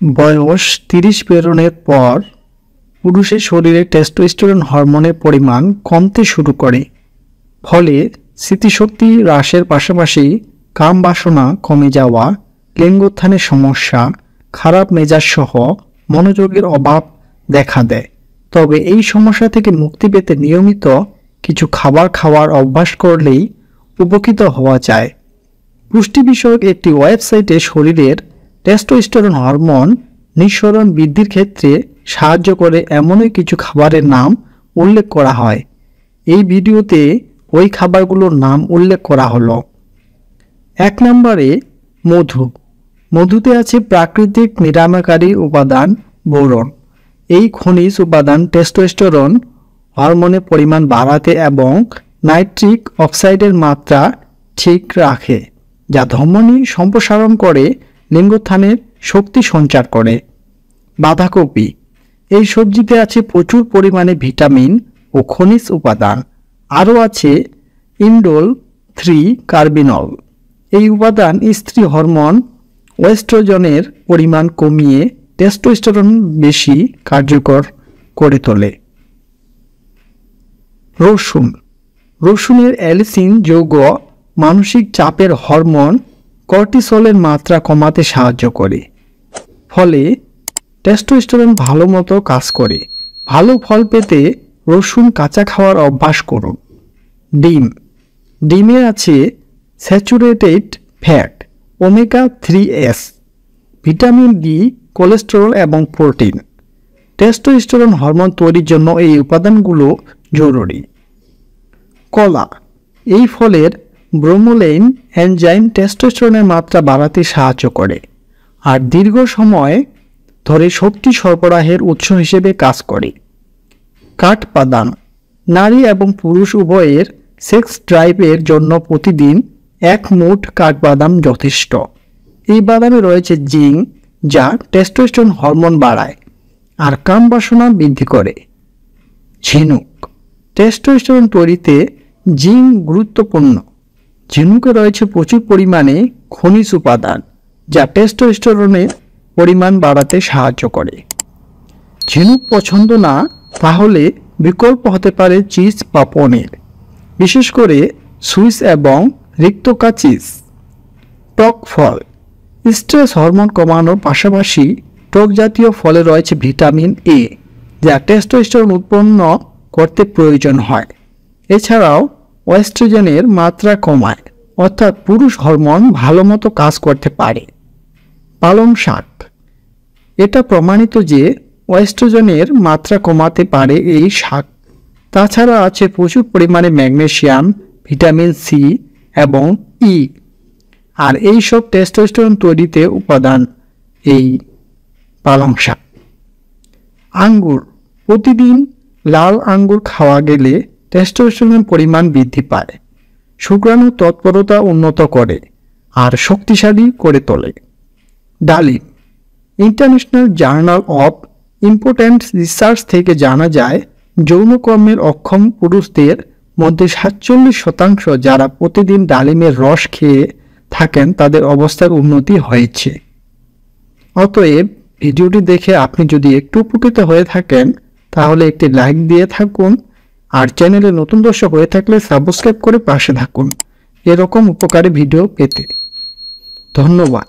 বয়স 30 পেরোনোর পর পুরুষের শরীরে টেস্টোস্টেরন হরমোনের পরিমাণ কমতে শুরু করে। ফলে স্মৃতিশক্তি হ্রাসের পাশাপাশি কাম বাসনা কমে যাওয়া, লিঙ্গোত্থানের সমস্যা, খারাপ মেজাজ সহ মনোযোগের অভাব দেখা দেয়। তবে এই সমস্যা থেকে মুক্তি পেতে নিয়মিত কিছু খাবার খাওয়ার অভ্যাস করলেই উপকৃত হওয়া যায়। পুষ্টি বিষয়ক একটি ওয়েবসাইটে শরীরের টেস্টোস্টেরন হরমোন নিঃসরণ বৃদ্ধির ক্ষেত্রে সাহায্য করে এমনই কিছু খাবারের নাম উল্লেখ করা হয়। এই ভিডিওতে ওই খাবারগুলোর নাম উল্লেখ করা হলো। 1 নম্বরে মধু। মধুতে আছে প্রাকৃতিক নিরাময়কারী উপাদান বোরন। এই খনিজ উপাদান টেস্টোস্টেরন হরমোনের পরিমাণ বাড়াতে এবং নাইট্রিক অক্সাইডের মাত্রা ঠিক রাখে, যা ধমনী সম্প্রসারণ করে লিঙ্গোত্থানের শক্তি সঞ্চার করে। বাঁধাকপি। এই সবজিতে আছে প্রচুর পরিমাণে ভিটামিন ও খনিজ উপাদান। আরও আছে ইন্ডোল 3 কার্বিনল। এই উপাদান স্ত্রী হরমোন ওয়েস্ট্রোজেনের পরিমাণ কমিয়ে টেস্টোস্টেরন বেশি কার্যকর করে তোলে। রসুন। রসুনের অ্যালিসিন যৌগ মানসিক চাপের হরমোন কর্টিসলের মাত্রা কমাতে সাহায্য করে। ফলে টেস্টোস্টেরন ভালো মতো কাজ করে। ভালো ফল পেতে রসুন কাঁচা খাওয়ার অভ্যাস করুন। ডিম। ডিমে আছে saturated fat, omega 3s, vitamin D, cholesterol এবং প্রোটিন। টেস্টোস্টেরন হরমোন তৈরির জন্য এই উপাদানগুলো জরুরি। কলা। এই ফলের ব্রোমোলেইন এনজাইম টেস্টোস্টেরনের মাত্রা বাড়াতে সাহায্য করে আর দীর্ঘ সময় ধরে শক্তি সরবরাহের উৎস হিসেবে কাজ করে। কাঠবাদাম। নারী এবং পুরুষ উভয়ের সেক্স ড্রাইভের জন্য প্রতিদিন 1 মুঠ কাঠবাদাম যথেষ্ট। এই বাদামে রয়েছে জিঙ্ক, যা টেস্টোস্টেরন হরমোন বাড়ায় আর কাম বাসনা বৃদ্ধি করে। ঝিনুক। টেস্টোস্টেরন তৈরিতে জিঙ্ক গুরুত্বপূর্ণ। ঝিনুকে রয়েছে প্রচুর পরিমাণে খনিজ উপাদান, যা টেস্টোস্টেরনের পরিমাণ বাড়াতে সাহায্য করে। ঝিনুক পছন্দ না তাহলে বিকল্প হতে পারে চিজ বা পনির, বিশেষ করে সুইস এবং রিক্তকা চিজ। টক ফল। স্ট্রেস হরমোন কমানোর পাশাপাশি টক জাতীয় ফলে রয়েছে ভিটামিন এ, যা টেস্টোস্টেরন উৎপন্ন করতে প্রয়োজন হয়। এছাড়াও ওয়েস্ট্রোজেনের মাত্রা কমায়, অর্থাৎ পুরুষ হরমোন ভালো মতো কাজ করতে পারে। পালং শাক। এটা প্রমাণিত যে ওয়েস্ট্রোজেনের মাত্রা কমাতে পারে এই শাক। তাছাড়া আছে প্রচুর পরিমাণে ম্যাগনেসিয়াম, ভিটামিন সি এবং ই, আর এই সব টেস্টোস্টেরন তৈরিতে উপাদান এই পালং শাক। আঙ্গুর। প্রতিদিন লাল আঙ্গুর খাওয়া গেলে টেস্টোস্টেরনের পরিমাণ বৃদ্ধি পায়, শুক্রাণু তৎপরতা উন্নত করে আর শক্তিশালী করে তোলে। ডালিম। International journal of important research থেকে জানা যায়, যৌনকর্মের অক্ষম পুরুষদের মধ্যে 47% যারা প্রতিদিন ডালিমের রস খেয়ে থাকেন তাদের অবস্থার উন্নতি হয়েছে। অতএব ভিডিওটি দেখে আপনি যদি একটু উপকৃত হয়ে থাকেন তাহলে একটি লাইক দিয়ে থাকুন, আর চ্যানেলে নতুন দর্শক হয়ে থাকলে সাবস্ক্রাইব করে পাশে থাকুন এরকম উপকারী ভিডিও পেতে। ধন্যবাদ।